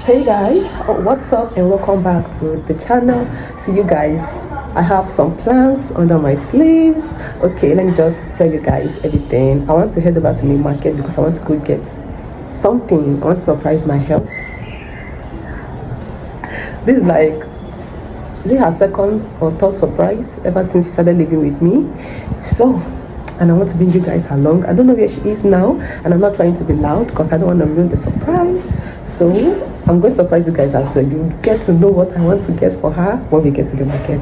Hey guys, what's up and welcome back to the channel. See you guys, I have some plans under my sleeves. Okay, let me just tell you guys everything. I want to head over to New Market because I want to go get something. I want to surprise my health. This is like, is it her second or third surprise ever since she started living with me? And I want to bring you guys along. I don't know where she is now, and I'm not trying to be loud because I don't want to ruin the surprise. So I'm going to surprise you guys as well. You get to know what I want to get for her when we get to the market.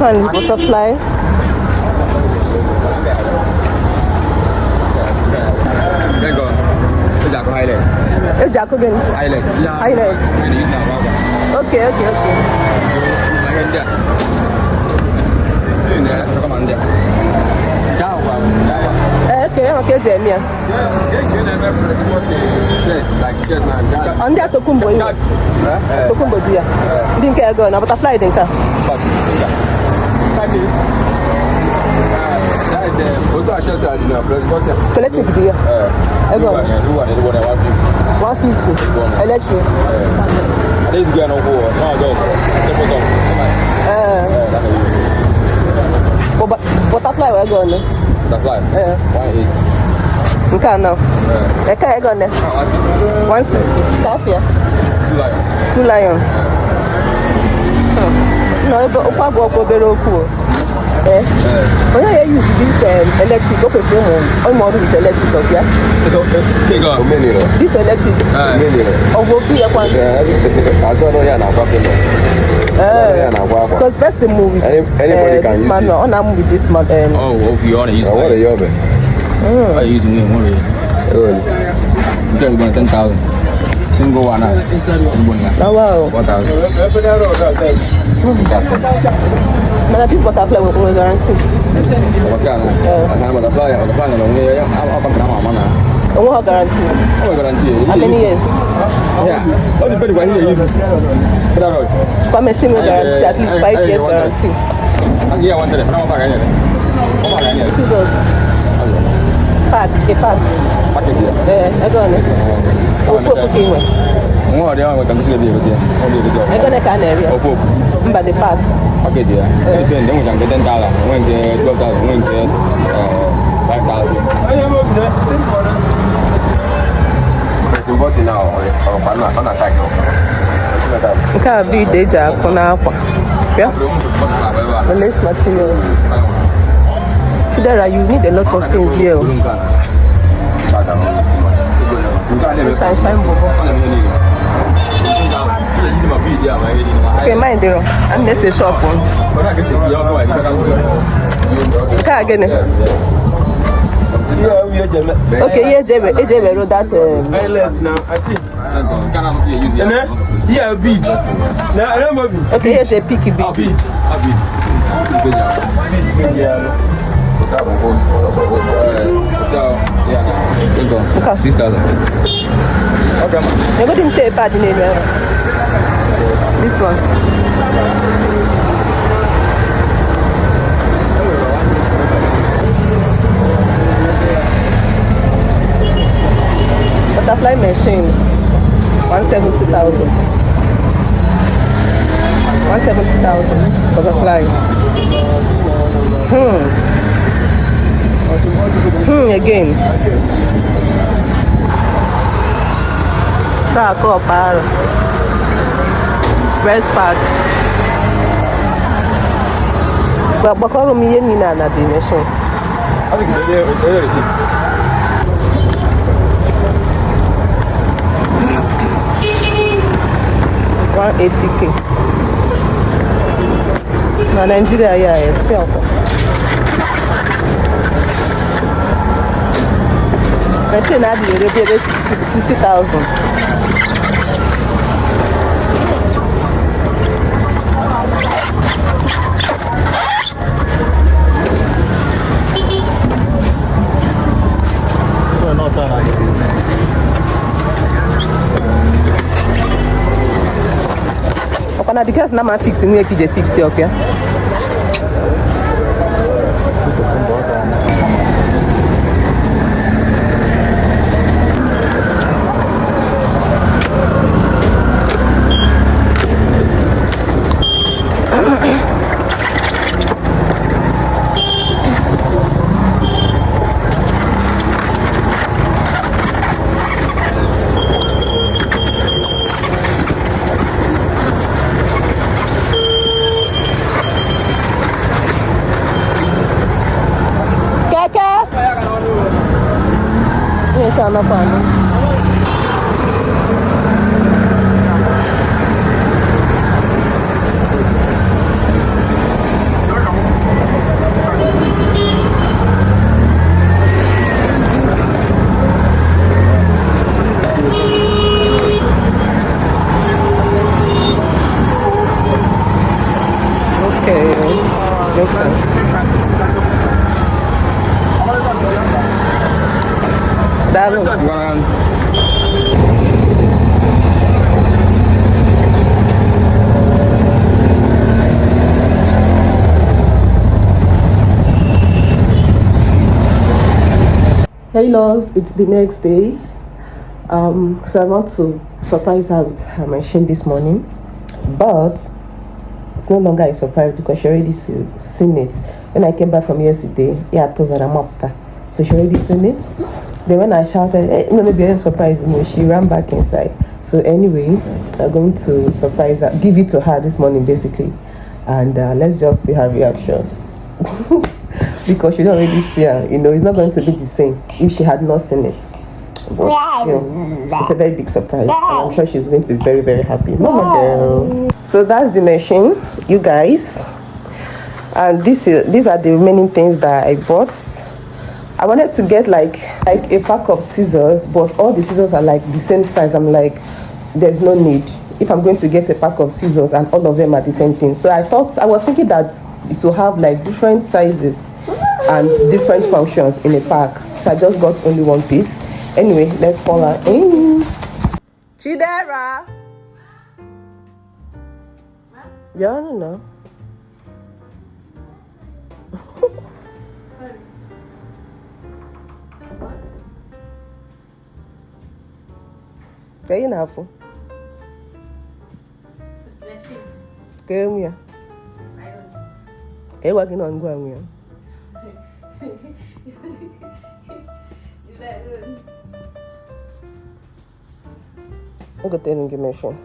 And butterfly. Okay. Okay, Jamie. On that Tokumbo, dear. Didn't care go now, butterfly, didn't care. That is a shelter, collective dear. I got 150. Election. I need to get no more. No, butterfly, we're going. Butterfly? 180. Okay, now. I can't go there. 160. Coffee. 2 lions. No, but I'll very cool. When I use this electric, I'm more with electric, okay? This electric. Because best to move with this manual. I'm with this manual. Oh, if you want to use it. I use it. You can go 10,000. Single one. Oh, wow. 1,000. But this butterfly will always guarantee. Butterfly, guarantee. How many years? Yeah. Only very one year. For machine will guarantee at least 5 years guarantee. Yeah, one day. Scissors. Pack. I go on it. I go on a can area. But the pack. Okay, dear. Then we can get $10. We can get $12,000. We can get $5,000. It's important now. I'm not taking over. Can't be deja for now. Yeah. The lace materials. Today you need a lot of things here. Okay, mind there. And that's the shop one. Again. Okay, yes, they wrote that. Yeah, beach. Now I remember. Okay, here's a picky beach. Yeah, 6,000. Okay. You didn't pay bad in it. This one. Butterfly machine. 170,000. 170,000 butterfly. Again. That's a bar. Breast pad. But because me in na dimension. I think it's 180K. Na Nigeria, yeah, it's beautiful. Machine had the 60,000. And the person I'm fixing, we can fix it up, yeah? Hey loves, it's the next day. So I want to surprise her with her machine this morning, but it's no longer a surprise because she already seen it. When I came back from yesterday, so she already seen it. Then when I shouted, hey, maybe I'm surprising me, she ran back inside. So anyway, I'm going to surprise her, give it to her this morning basically, and let's just see her reaction. Because she don't already see her, it's not going to be the same if she had not seen it. But it's a very big surprise, and I'm sure she's going to be very, very happy. Mama girl. So that's the machine, you guys, and these are the remaining things that I bought. I wanted to get like a pack of scissors, but all the scissors are like the same size. I'm like, there's no need if I'm going to get a pack of scissors and all of them are the same thing. So I was thinking that it will have like different sizes and different functions in a pack. So I just got only one piece. Anyway, let's call her in. Chidera. Yeah, I don't know. Kayo na po. Kayo mo yan. Kayo wag ginawa mo yan. Look at the machine.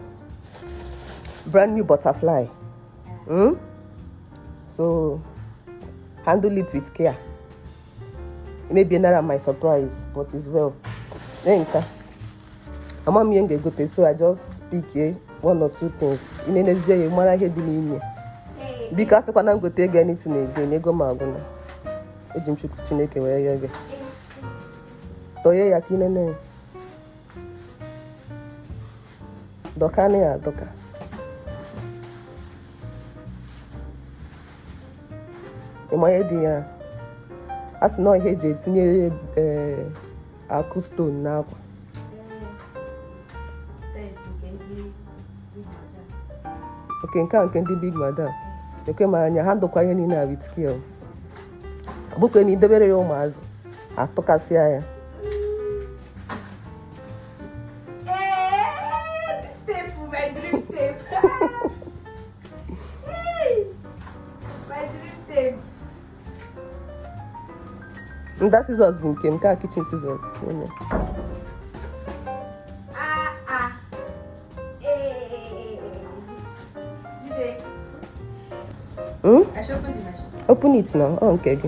Brand new butterfly. So handle it with care. Maybe another my surprise, but it's well. I'm a young good, so I just speak one or two things. In any day, you might hear the because when I'm going to take anything again, you go maguna. Ejim Chineke where you go. Toye yakinene. Dokane ya doka. Imoye di ya. Asi no ihe je tinye aku stone na akwa. Okay, nke ndị big madam. Ekwe ma anya handle kwa ihe niile with skill. Bukwe ni debere ya ụmụazị atụkasịa ya. This tape, my dream tape. My dream tape. That scissors bụ nke a kitchen scissors. I should open the machine. Open it now. Oh, okay.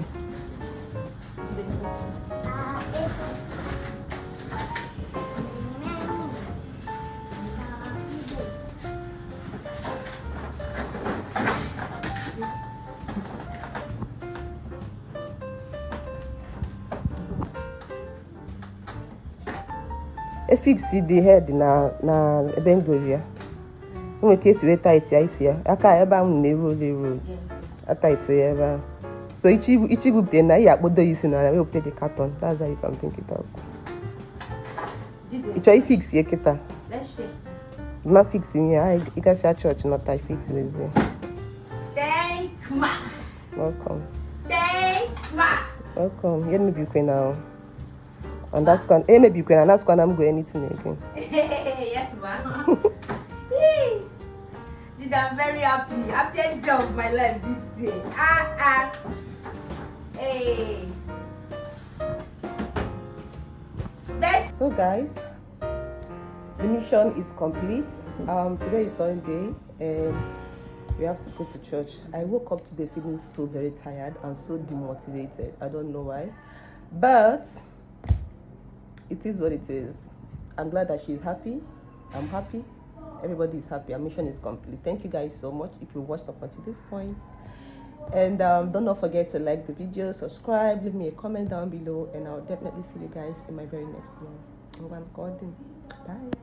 I fix the head na Bengoria. In case we tight here. Aka ebe am na roll. Tight ebe. So ichi bupte na ya bodo isi na we put the carton. That's how you can think it out. Ichi fix here kita. Let's check. not fixing here. You guys at church, not I fixing it. Thank ma. Welcome. Thank ma. Welcome. Let me be queen now. And that's when maybe you can and that's when I'm going anything again. Yes, ma. Did I'm very happy. Happiest day of my life this year. Hey. Best. So guys, the mission is complete. Today is Sunday and we have to go to church. I woke up today feeling so very tired and so demotivated. I don't know why, but it is what it is. I'm glad that she's happy. I'm happy. Everybody is happy. Our mission is complete. Thank you guys so much if you watched up until this point. And don't not forget to like the video, subscribe, leave me a comment down below, and I'll definitely see you guys in my very next one. Bye.